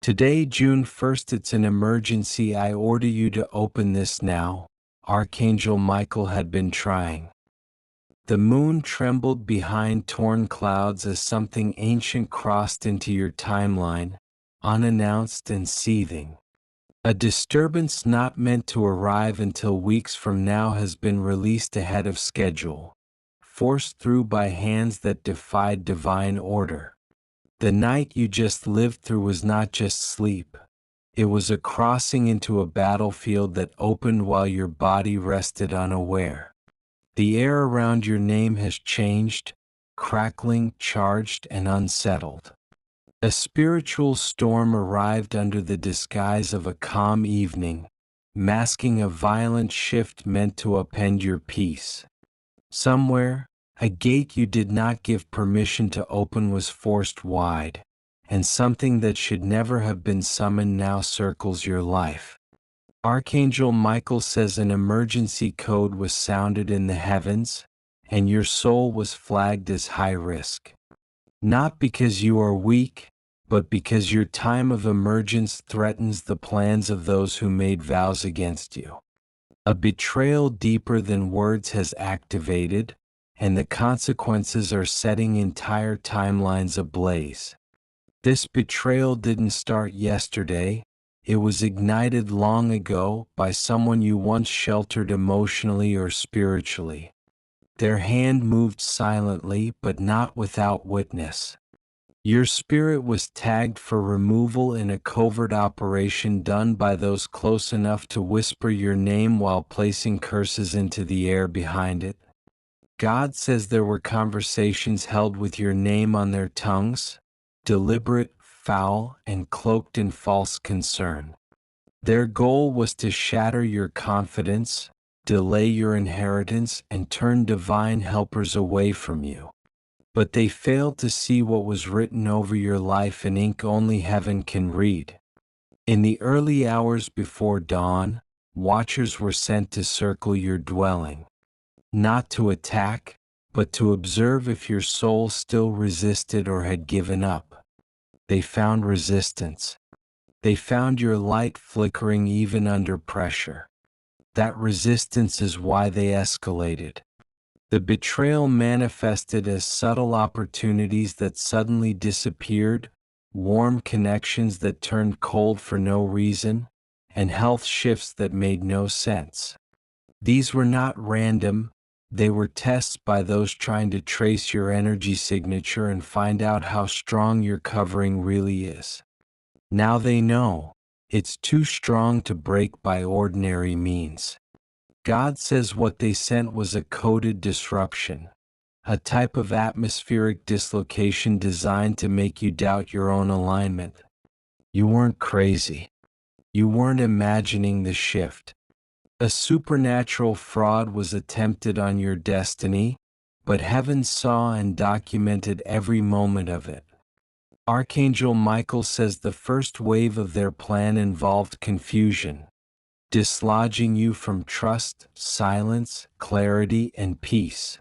Today, June 1st, it's an emergency. I order you to open this now. Archangel Michael had been trying. The moon trembled behind torn clouds as something ancient crossed into your timeline, unannounced and seething. A disturbance not meant to arrive until weeks from now has been released ahead of schedule, forced through by hands that defied divine order. The night you just lived through was not just sleep. It was a crossing into a battlefield that opened while your body rested unaware. The air around your name has changed, crackling, charged, and unsettled. A spiritual storm arrived under the disguise of a calm evening, masking a violent shift meant to upend your peace. Somewhere, a gate you did not give permission to open was forced wide, and something that should never have been summoned now circles your life. Archangel Michael says an emergency code was sounded in the heavens, and your soul was flagged as high risk. Not because you are weak, but because your time of emergence threatens the plans of those who made vows against you. A betrayal deeper than words has activated, and the consequences are setting entire timelines ablaze. This betrayal didn't start yesterday, it was ignited long ago by someone you once sheltered emotionally or spiritually. Their hand moved silently but not without witness. Your spirit was tagged for removal in a covert operation done by those close enough to whisper your name while placing curses into the air behind it. God says there were conversations held with your name on their tongues, deliberate, foul, and cloaked in false concern. Their goal was to shatter your confidence, delay your inheritance, and turn divine helpers away from you. But they failed to see what was written over your life in ink only heaven can read. In the early hours before dawn, watchers were sent to circle your dwelling. Not to attack, but to observe if your soul still resisted or had given up. They found resistance. They found your light flickering even under pressure. That resistance is why they escalated. The betrayal manifested as subtle opportunities that suddenly disappeared, warm connections that turned cold for no reason, and health shifts that made no sense. These were not random. They were tests by those trying to trace your energy signature and find out how strong your covering really is. Now they know, it's too strong to break by ordinary means. God says what they sent was a coded disruption, a type of atmospheric dislocation designed to make you doubt your own alignment. You weren't crazy. You weren't imagining the shift. A supernatural fraud was attempted on your destiny, but heaven saw and documented every moment of it. Archangel Michael says the first wave of their plan involved confusion, dislodging you from trust, silence, clarity, and peace.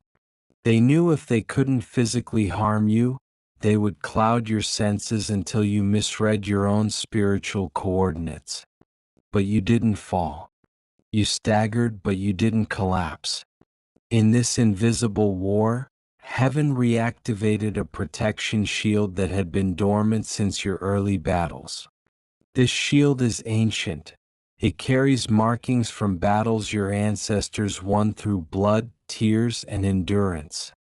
They knew if they couldn't physically harm you, they would cloud your senses until you misread your own spiritual coordinates. But you didn't fall. You staggered, but you didn't collapse. In this invisible war, heaven reactivated a protection shield that had been dormant since your early battles. This shield is ancient. It carries markings from battles your ancestors won through blood, tears, and endurance.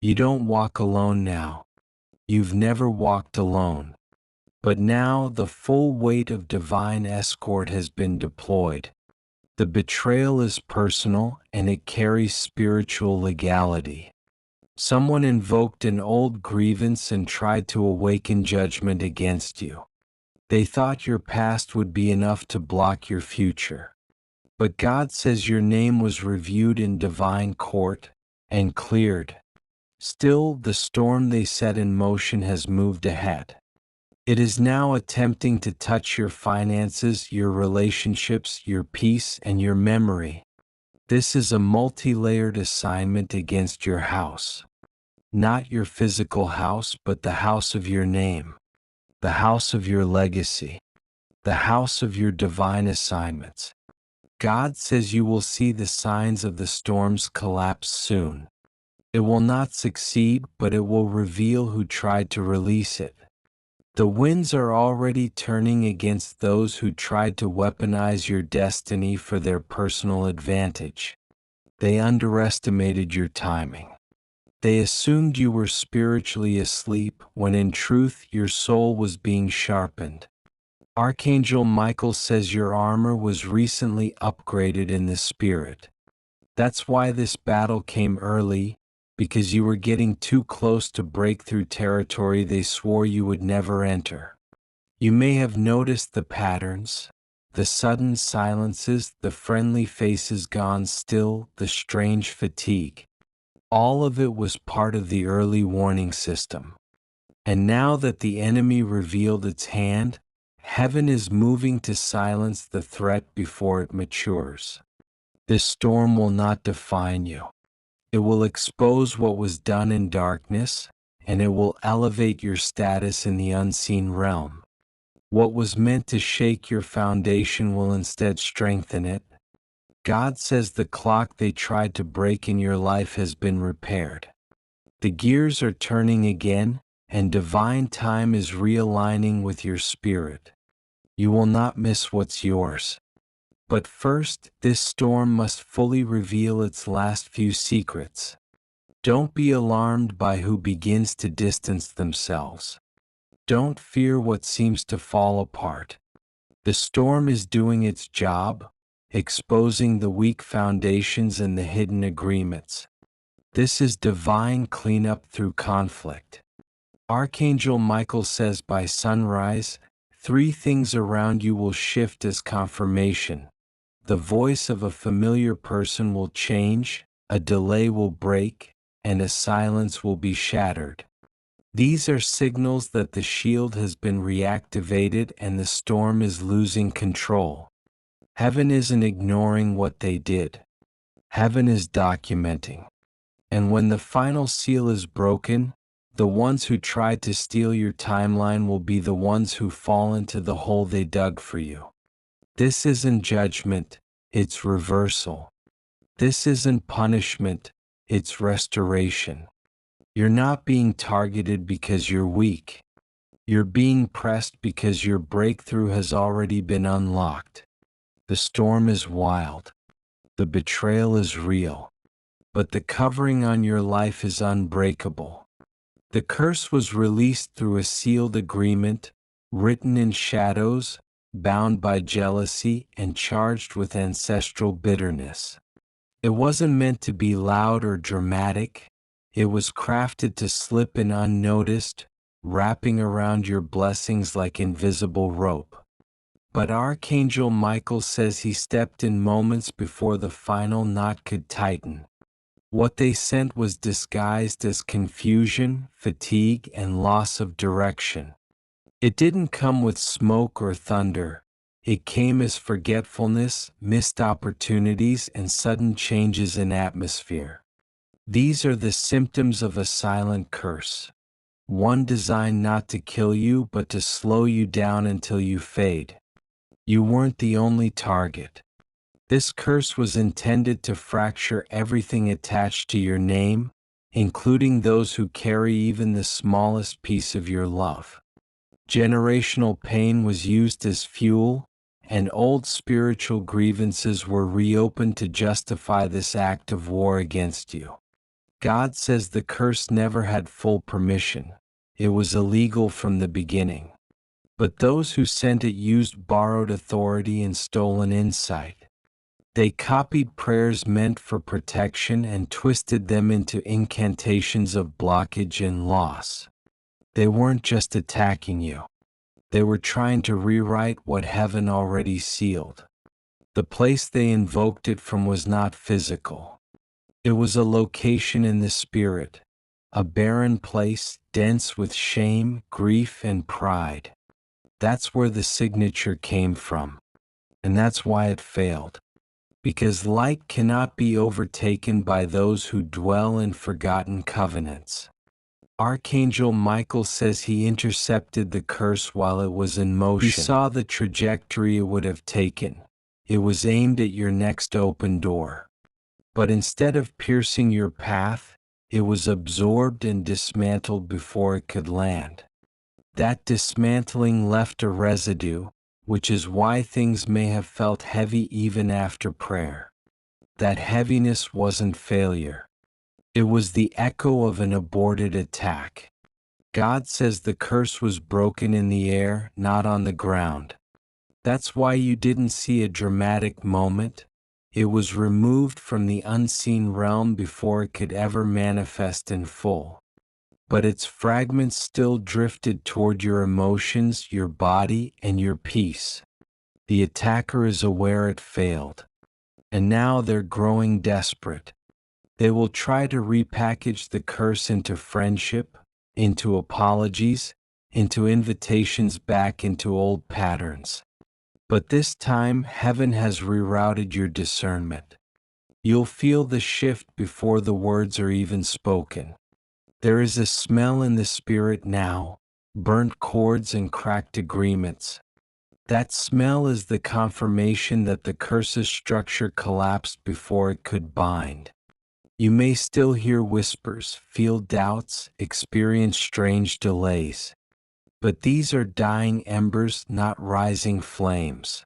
You don't walk alone now. You've never walked alone. But now the full weight of divine escort has been deployed. The betrayal is personal, and it carries spiritual legality. Someone invoked an old grievance and tried to awaken judgment against you. They thought your past would be enough to block your future. But God says your name was reviewed in divine court and cleared. Still, the storm they set in motion has moved ahead. It is now attempting to touch your finances, your relationships, your peace, and your memory. This is a multi-layered assignment against your house. Not your physical house, but the house of your name. the house of your legacy, the house of your divine assignments. God says you will see the signs of the storm's collapse soon. It will not succeed, but it will reveal who tried to release it. The winds are already turning against those who tried to weaponize your destiny for their personal advantage. They underestimated your timing. They assumed you were spiritually asleep when in truth your soul was being sharpened. Archangel Michael says your armor was recently upgraded in the spirit. That's why this battle came early, because you were getting too close to break through territory they swore you would never enter. You may have noticed the patterns, the sudden silences, the friendly faces gone still, the strange fatigue. All of it was part of the early warning system. And now that the enemy revealed its hand, heaven is moving to silence the threat before it matures. This storm will not define you. It will expose what was done in darkness, and it will elevate your status in the unseen realm. What was meant to shake your foundation will instead strengthen it. God says the clock they tried to break in your life has been repaired. The gears are turning again, and divine time is realigning with your spirit. You will not miss what's yours. But first, this storm must fully reveal its last few secrets. Don't be alarmed by who begins to distance themselves. Don't fear what seems to fall apart. The storm is doing its job, exposing the weak foundations and the hidden agreements. This is divine cleanup through conflict. Archangel Michael says by sunrise, 3 things around you will shift as confirmation. The voice of a familiar person will change, a delay will break, and a silence will be shattered. These are signals that the shield has been reactivated and the storm is losing control. Heaven isn't ignoring what they did. Heaven is documenting. And when the final seal is broken, the ones who tried to steal your timeline will be the ones who fall into the hole they dug for you. This isn't judgment, it's reversal. This isn't punishment, it's restoration. You're not being targeted because you're weak. You're being pressed because your breakthrough has already been unlocked. The storm is wild. The betrayal is real. But the covering on your life is unbreakable. The curse was released through a sealed agreement, written in shadows, bound by jealousy, and charged with ancestral bitterness. It wasn't meant to be loud or dramatic. It was crafted to slip in unnoticed, wrapping around your blessings like invisible rope. But Archangel Michael says he stepped in moments before the final knot could tighten. What they sent was disguised as confusion, fatigue, and loss of direction. It didn't come with smoke or thunder. It came as forgetfulness, missed opportunities, and sudden changes in atmosphere. These are the symptoms of a silent curse. One designed not to kill you but to slow you down until you fade. You weren't the only target. This curse was intended to fracture everything attached to your name, including those who carry even the smallest piece of your love. Generational pain was used as fuel, and old spiritual grievances were reopened to justify this act of war against you. God says the curse never had full permission. It was illegal from the beginning. But those who sent it used borrowed authority and stolen insight. They copied prayers meant for protection and twisted them into incantations of blockage and loss. They weren't just attacking you. They were trying to rewrite what heaven already sealed. The place they invoked it from was not physical. It was a location in the spirit, a barren place dense with shame, grief, and pride. That's where the signature came from. And that's why it failed. Because light cannot be overtaken by those who dwell in forgotten covenants. Archangel Michael says he intercepted the curse while it was in motion. He saw the trajectory it would have taken. It was aimed at your next open door. But instead of piercing your path, it was absorbed and dismantled before it could land. That dismantling left a residue, which is why things may have felt heavy even after prayer. That heaviness wasn't failure. It was the echo of an aborted attack. God says the curse was broken in the air, not on the ground. That's why you didn't see a dramatic moment. It was removed from the unseen realm before it could ever manifest in full. But its fragments still drifted toward your emotions, your body, and your peace. The attacker is aware it failed. And now they're growing desperate. They will try to repackage the curse into friendship, into apologies, into invitations back into old patterns. But this time, heaven has rerouted your discernment. You'll feel the shift before the words are even spoken. There is a smell in the spirit now, burnt cords and cracked agreements. That smell is the confirmation that the curse's structure collapsed before it could bind. You may still hear whispers, feel doubts, experience strange delays. But these are dying embers, not rising flames.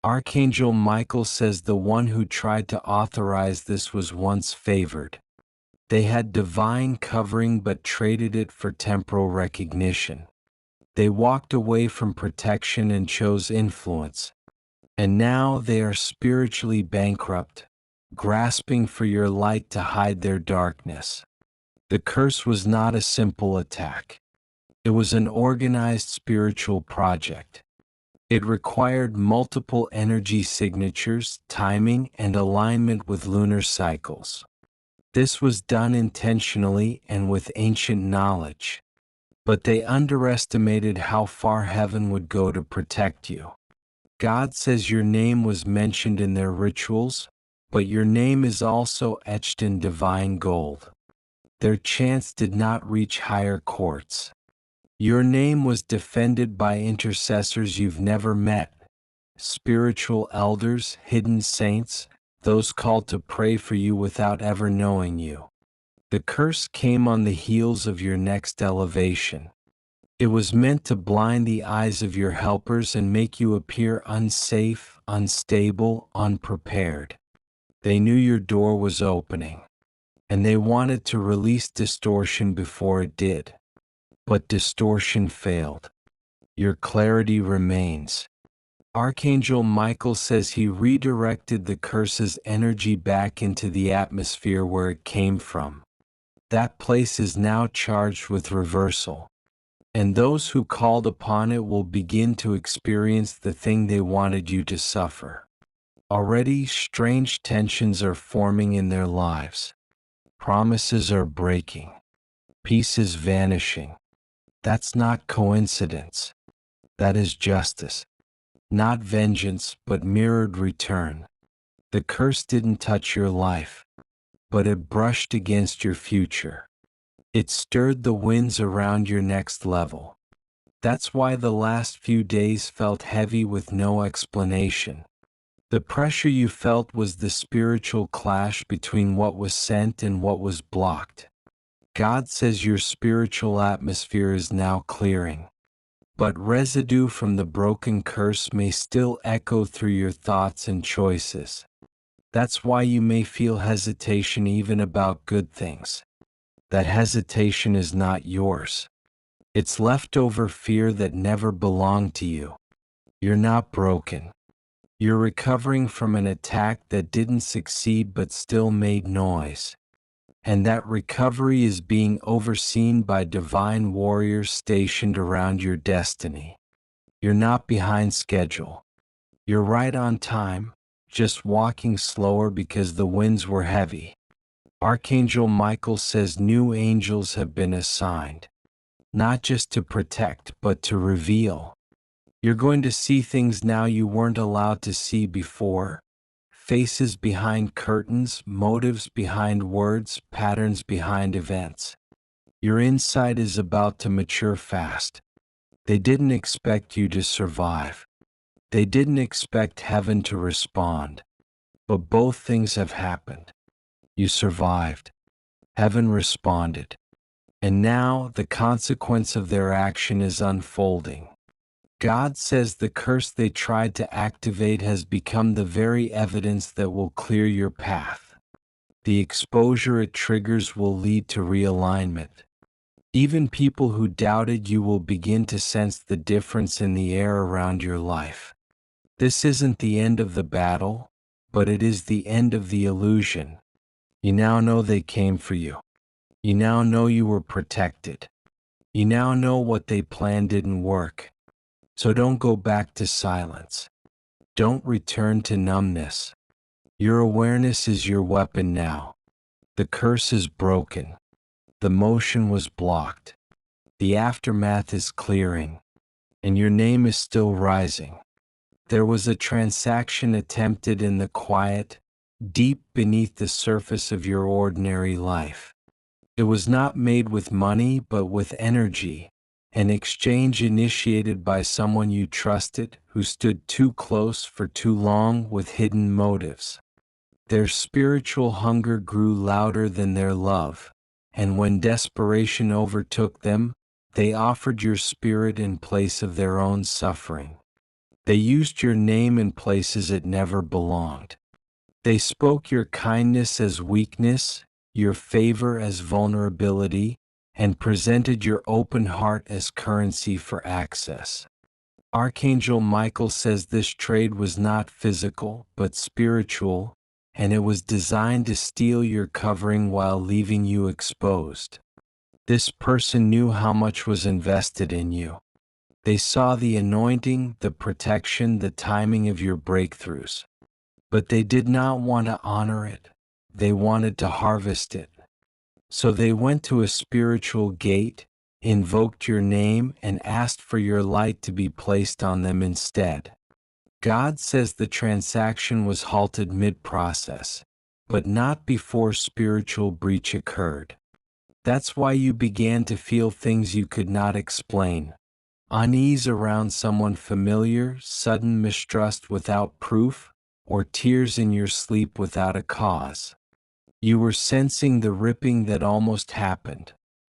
Archangel Michael says the one who tried to authorize this was once favored. They had divine covering but traded it for temporal recognition. They walked away from protection and chose influence. And now they are spiritually bankrupt, grasping for your light to hide their darkness. The curse was not a simple attack. It was an organized spiritual project. It required multiple energy signatures, timing, and alignment with lunar cycles. This was done intentionally and with ancient knowledge. But they underestimated how far heaven would go to protect you. God says your name was mentioned in their rituals, but your name is also etched in divine gold. Their chants did not reach higher courts. Your name was defended by intercessors you've never met, spiritual elders, hidden saints, those called to pray for you without ever knowing you. The curse came on the heels of your next elevation. It was meant to blind the eyes of your helpers and make you appear unsafe, unstable, unprepared. They knew your door was opening, and they wanted to release distortion before it did. But distortion failed. Your clarity remains. Archangel Michael says he redirected the curse's energy back into the atmosphere where it came from. That place is now charged with reversal. And those who called upon it will begin to experience the thing they wanted you to suffer. Already, strange tensions are forming in their lives. Promises are breaking. Peace is vanishing. That's not coincidence. That is justice. Not vengeance, but mirrored return. The curse didn't touch your life, but it brushed against your future. It stirred the winds around your next level. That's why the last few days felt heavy with no explanation. The pressure you felt was the spiritual clash between what was sent and what was blocked. God says your spiritual atmosphere is now clearing. But residue from the broken curse may still echo through your thoughts and choices. That's why you may feel hesitation even about good things. That hesitation is not yours. It's leftover fear that never belonged to you. You're not broken. You're recovering from an attack that didn't succeed but still made noise. And that recovery is being overseen by divine warriors stationed around your destiny. You're not behind schedule. You're right on time, just walking slower because the winds were heavy. Archangel Michael says new angels have been assigned, not just to protect but to reveal. You're going to see things now you weren't allowed to see before. Faces behind curtains, motives behind words, patterns behind events. Your insight is about to mature fast. They didn't expect you to survive. They didn't expect heaven to respond. But both things have happened. You survived. Heaven responded. And now the consequence of their action is unfolding. God says the curse they tried to activate has become the very evidence that will clear your path. The exposure it triggers will lead to realignment. Even people who doubted you will begin to sense the difference in the air around your life. This isn't the end of the battle, but it is the end of the illusion. You now know they came for you. You now know you were protected. You now know what they planned didn't work. So don't go back to silence. Don't return to numbness. Your awareness is your weapon now. The curse is broken. The motion was blocked. The aftermath is clearing. And your name is still rising. There was a transaction attempted in the quiet, deep beneath the surface of your ordinary life. It was not made with money but with energy, an exchange initiated by someone you trusted who stood too close for too long with hidden motives. Their spiritual hunger grew louder than their love, and when desperation overtook them, they offered your spirit in place of their own suffering. They used your name in places it never belonged. They spoke your kindness as weakness, your favor as vulnerability, and presented your open heart as currency for access. Archangel Michael says this trade was not physical, but spiritual, and it was designed to steal your covering while leaving you exposed. This person knew how much was invested in you. They saw the anointing, the protection, the timing of your breakthroughs. But they did not want to honor it. They wanted to harvest it. So they went to a spiritual gate, invoked your name, and asked for your light to be placed on them instead. God says the transaction was halted mid-process, but not before spiritual breach occurred. That's why you began to feel things you could not explain. Unease around someone familiar, sudden mistrust without proof, or tears in your sleep without a cause. You were sensing the ripping that almost happened,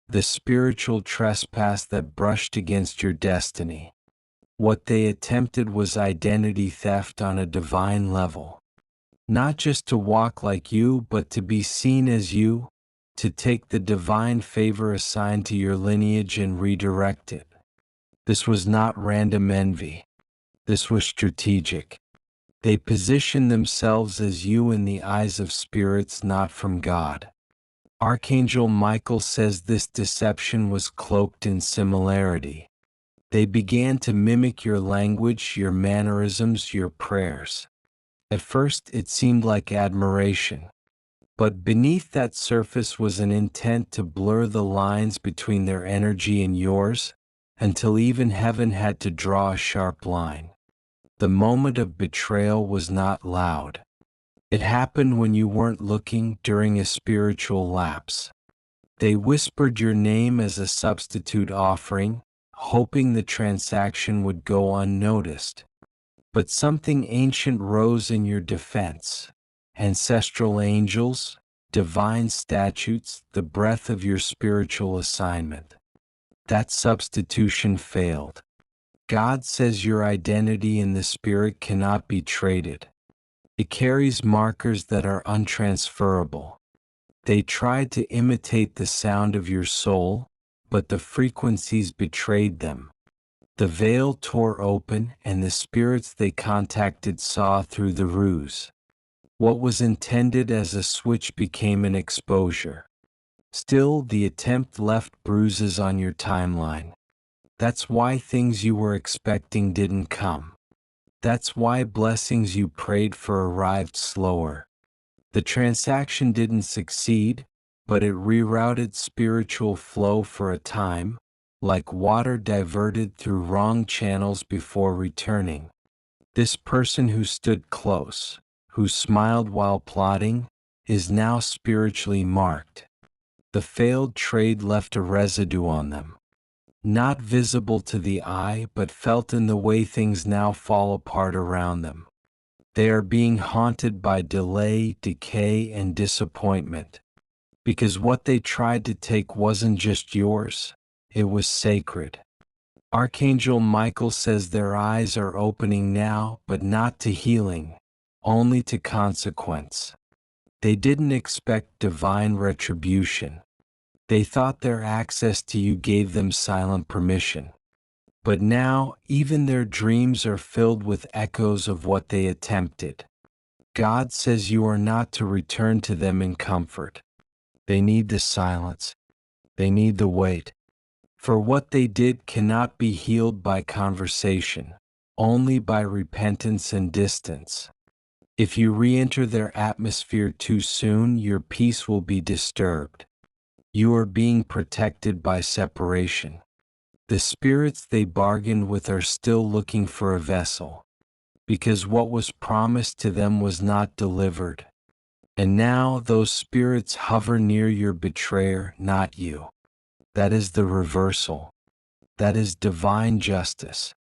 the spiritual trespass that brushed against your destiny. What they attempted was identity theft on a divine level. Not just to walk like you, but to be seen as you, to take the divine favor assigned to your lineage and redirect it. This was not random envy. This was strategic. They positioned themselves as you in the eyes of spirits not from God. Archangel Michael says this deception was cloaked in similarity. They began to mimic your language, your mannerisms, your prayers. At first it seemed like admiration. But beneath that surface was an intent to blur the lines between their energy and yours, until even heaven had to draw a sharp line. The moment of betrayal was not loud. It happened when you weren't looking, during a spiritual lapse. They whispered your name as a substitute offering, hoping the transaction would go unnoticed. But something ancient rose in your defense. Ancestral angels, divine statutes, the breath of your spiritual assignment. That substitution failed. God says your identity in the Spirit cannot be traded. It carries markers that are untransferable. They tried to imitate the sound of your soul, but the frequencies betrayed them. The veil tore open, and the spirits they contacted saw through the ruse. What was intended as a switch became an exposure. Still, the attempt left bruises on your timeline. That's why things you were expecting didn't come. That's why blessings you prayed for arrived slower. The transaction didn't succeed, but it rerouted spiritual flow for a time, like water diverted through wrong channels before returning. This person who stood close, who smiled while plotting, is now spiritually marked. The failed trade left a residue on them, not visible to the eye but felt in the way things now fall apart around them. They are being haunted by delay, decay, and disappointment, because what they tried to take wasn't just yours, it was sacred. Archangel Michael says their eyes are opening now, but not to healing, only to consequence. They didn't expect divine retribution. They thought their access to you gave them silent permission. But now, even their dreams are filled with echoes of what they attempted. God says you are not to return to them in comfort. They need the silence. They need the wait. For what they did cannot be healed by conversation, only by repentance and distance. If you re-enter their atmosphere too soon, your peace will be disturbed. You are being protected by separation. The spirits they bargained with are still looking for a vessel, because what was promised to them was not delivered. And now those spirits hover near your betrayer, not you. That is the reversal. That is divine justice.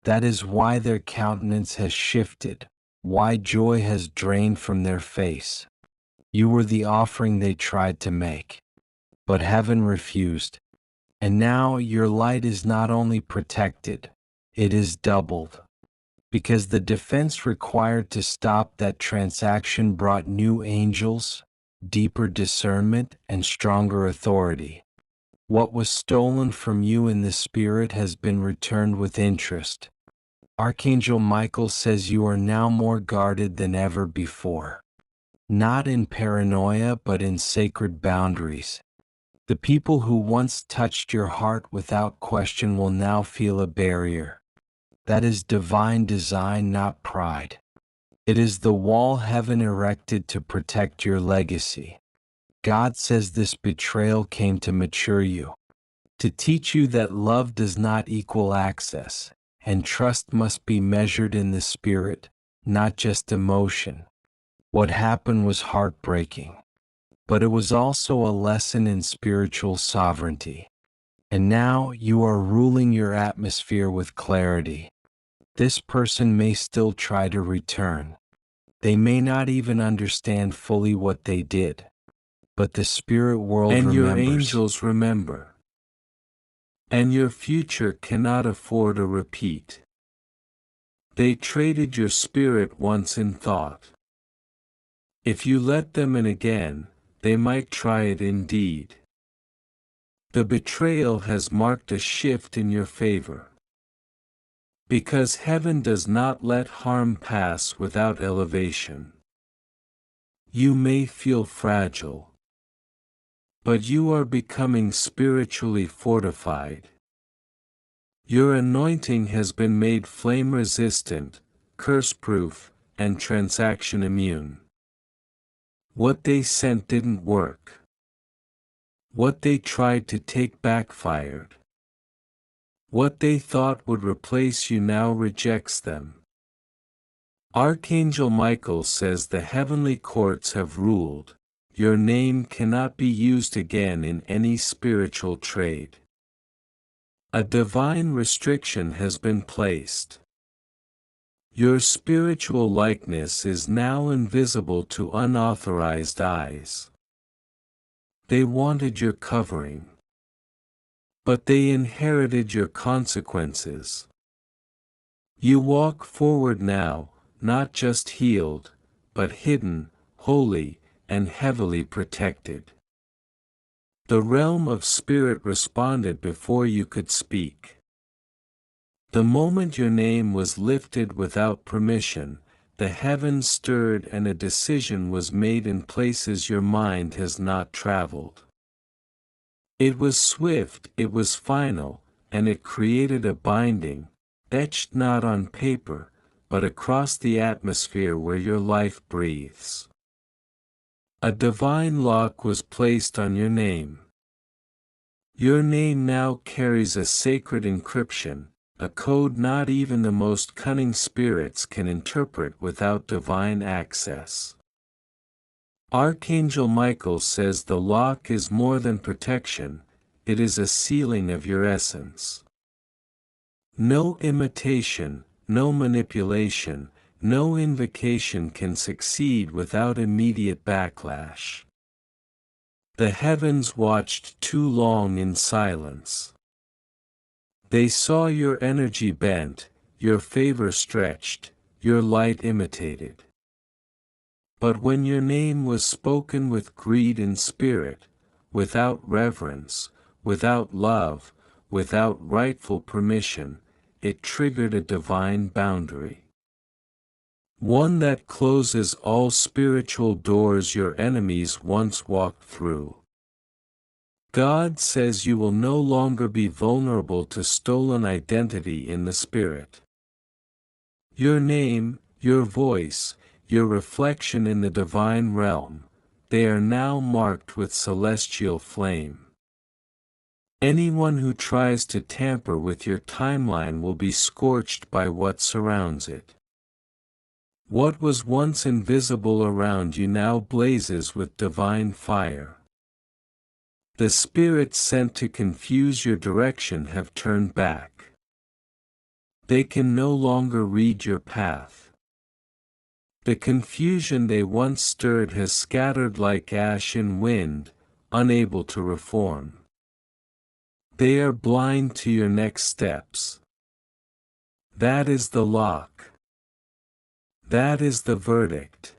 That is why their countenance has shifted, why joy has drained from their face. You were the offering they tried to make, but heaven refused. And now your light is not only protected, it is doubled. Because the defense required to stop that transaction brought new angels, deeper discernment, and stronger authority. What was stolen from you in the spirit has been returned with interest. Archangel Michael says you are now more guarded than ever before. Not in paranoia but in sacred boundaries. The people who once touched your heart without question will now feel a barrier. That is divine design, not pride. It is the wall heaven erected to protect your legacy. God says this betrayal came to mature you, to teach you that love does not equal access, and trust must be measured in the spirit, not just emotion. What happened was heartbreaking, but it was also a lesson in spiritual sovereignty. And now you are ruling your atmosphere with clarity. This person may still try to return. They may not even understand fully what they did. But the spirit world remembers. And your angels remember. And your future cannot afford a repeat. They traded your spirit once in thought. If you let them in again, they might try it indeed. The betrayal has marked a shift in your favor. Because heaven does not let harm pass without elevation. You may feel fragile, but you are becoming spiritually fortified. Your anointing has been made flame-resistant, curse-proof, and transaction-immune. What they sent didn't work. What they tried to take backfired. What they thought would replace you now rejects them. Archangel Michael says the heavenly courts have ruled. Your name cannot be used again in any spiritual trade. A divine restriction has been placed. Your spiritual likeness is now invisible to unauthorized eyes. They wanted your covering, but they inherited your consequences. You walk forward now, not just healed, but hidden, holy, and heavily protected. The realm of spirit responded before you could speak. The moment your name was lifted without permission, the heavens stirred and a decision was made in places your mind has not traveled. It was swift, it was final, and it created a binding, etched not on paper, but across the atmosphere where your life breathes. A divine lock was placed on your name. Your name now carries a sacred encryption, a code not even the most cunning spirits can interpret without divine access. Archangel Michael says the lock is more than protection, it is a sealing of your essence. No imitation, no manipulation, no invocation can succeed without immediate backlash. The heavens watched too long in silence. They saw your energy bent, your favor stretched, your light imitated. But when your name was spoken with greed in spirit, without reverence, without love, without rightful permission, it triggered a divine boundary. One that closes all spiritual doors your enemies once walked through. God says you will no longer be vulnerable to stolen identity in the spirit. Your name, your voice, your reflection in the divine realm, they are now marked with celestial flame. Anyone who tries to tamper with your timeline will be scorched by what surrounds it. What was once invisible around you now blazes with divine fire. The spirits sent to confuse your direction have turned back. They can no longer read your path. The confusion they once stirred has scattered like ash in wind, unable to reform. They are blind to your next steps. That is the lock. That is the verdict.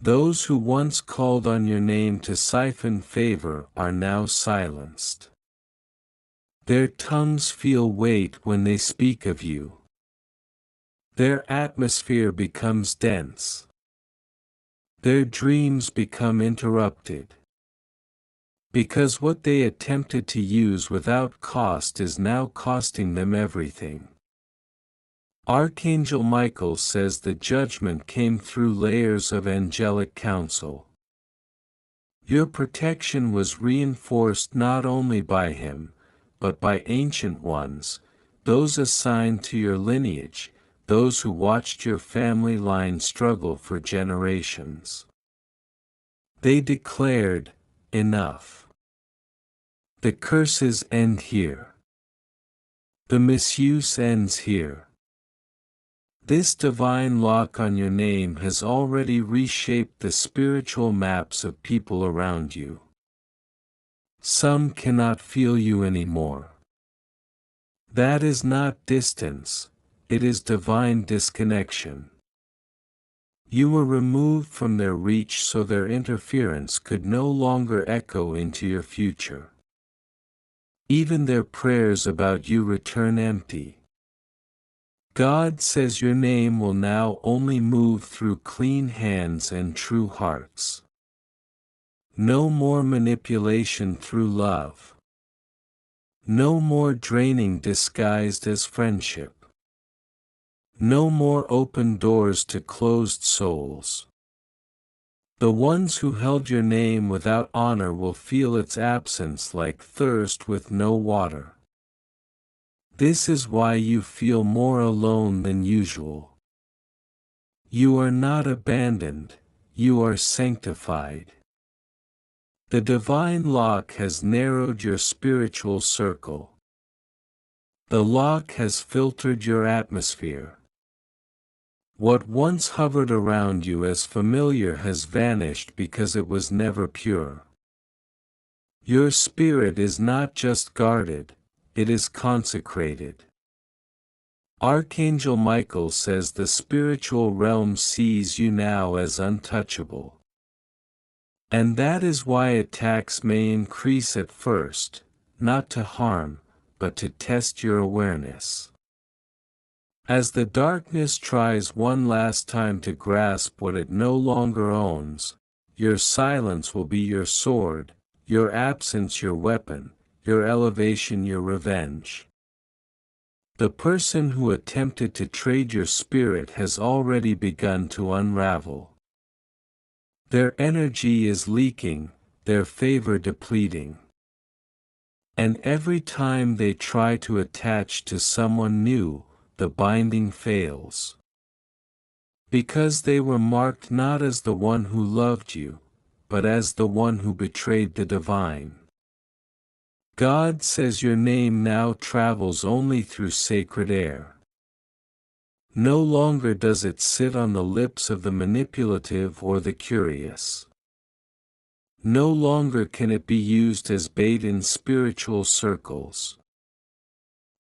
Those who once called on your name to siphon favor are now silenced. Their tongues feel weight when they speak of you. Their atmosphere becomes dense. Their dreams become interrupted. Because what they attempted to use without cost is now costing them everything. Archangel Michael says the judgment came through layers of angelic counsel. Your protection was reinforced not only by him, but by ancient ones, those assigned to your lineage, those who watched your family line struggle for generations. They declared, "Enough. The curses end here. The misuse ends here." This divine lock on your name has already reshaped the spiritual maps of people around you. Some cannot feel you anymore. That is not distance, it is divine disconnection. You were removed from their reach so their interference could no longer echo into your future. Even their prayers about you return empty. God says your name will now only move through clean hands and true hearts. No more manipulation through love. No more draining disguised as friendship. No more open doors to closed souls. The ones who held your name without honor will feel its absence like thirst with no water. This is why you feel more alone than usual. You are not abandoned, you are sanctified. The divine lock has narrowed your spiritual circle. The lock has filtered your atmosphere. What once hovered around you as familiar has vanished because it was never pure. Your spirit is not just guarded, it is consecrated. Archangel Michael says the spiritual realm sees you now as untouchable. And that is why attacks may increase at first, not to harm, but to test your awareness. As the darkness tries one last time to grasp what it no longer owns, your silence will be your sword, your absence your weapon, your elevation your revenge. The person who attempted to trade your spirit has already begun to unravel. Their energy is leaking, their favor depleting. And every time they try to attach to someone new, the binding fails. Because they were marked not as the one who loved you, but as the one who betrayed the divine. God says your name now travels only through sacred air. No longer does it sit on the lips of the manipulative or the curious. No longer can it be used as bait in spiritual circles.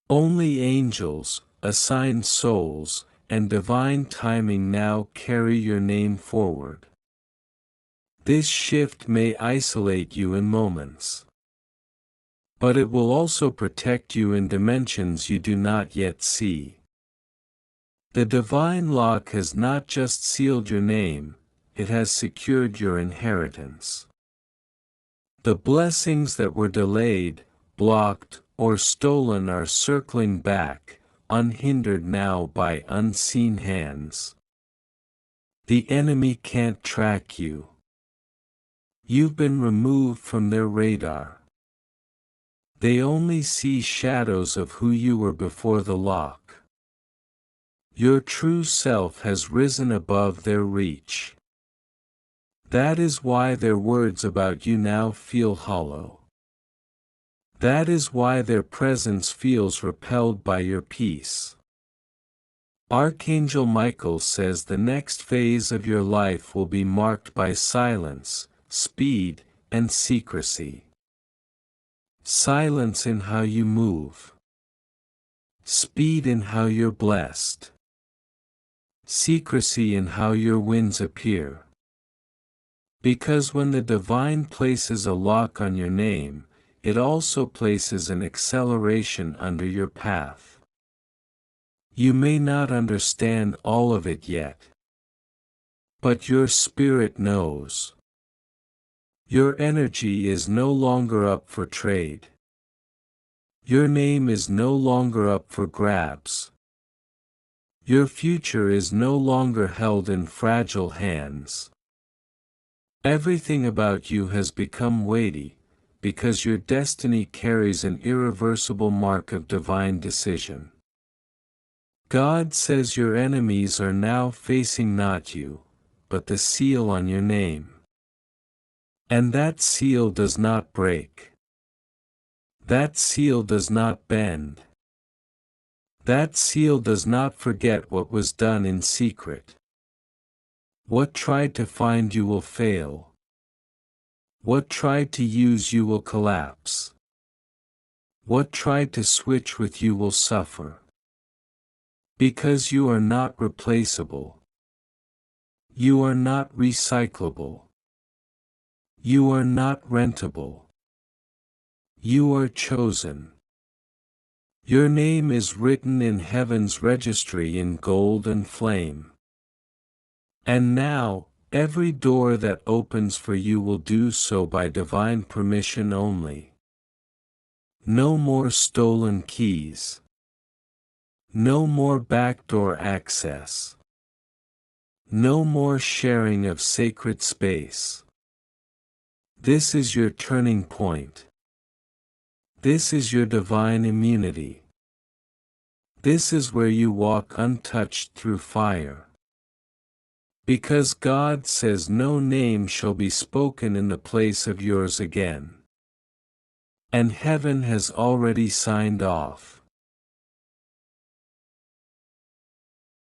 Only angels, assigned souls, and divine timing now carry your name forward. This shift may isolate you in moments, but it will also protect you in dimensions you do not yet see. The divine lock has not just sealed your name, it has secured your inheritance. The blessings that were delayed, blocked, or stolen are circling back, unhindered now by unseen hands. The enemy can't track you. You've been removed from their radar. They only see shadows of who you were before the lock. Your true self has risen above their reach. That is why their words about you now feel hollow. That is why their presence feels repelled by your peace. Archangel Michael says the next phase of your life will be marked by silence, speed, and secrecy. Silence in how you move. Speed in how you're blessed. Secrecy in how your winds appear. Because when the divine places a lock on your name, it also places an acceleration under your path. You may not understand all of it yet, but your spirit knows. Your energy is no longer up for trade. Your name is no longer up for grabs. Your future is no longer held in fragile hands. Everything about you has become weighty, because your destiny carries an irreversible mark of divine decision. God says your enemies are now facing not you, but the seal on your name. And that seal does not break. That seal does not bend. That seal does not forget what was done in secret. What tried to find you will fail. What tried to use you will collapse. What tried to switch with you will suffer. Because you are not replaceable. You are not recyclable. You are not rentable. You are chosen. Your name is written in heaven's registry in gold and flame. And now, every door that opens for you will do so by divine permission only. No more stolen keys. No more backdoor access. No more sharing of sacred space. This is your turning point. This is your divine immunity. This is where you walk untouched through fire. Because God says no name shall be spoken in the place of yours again. And heaven has already signed off.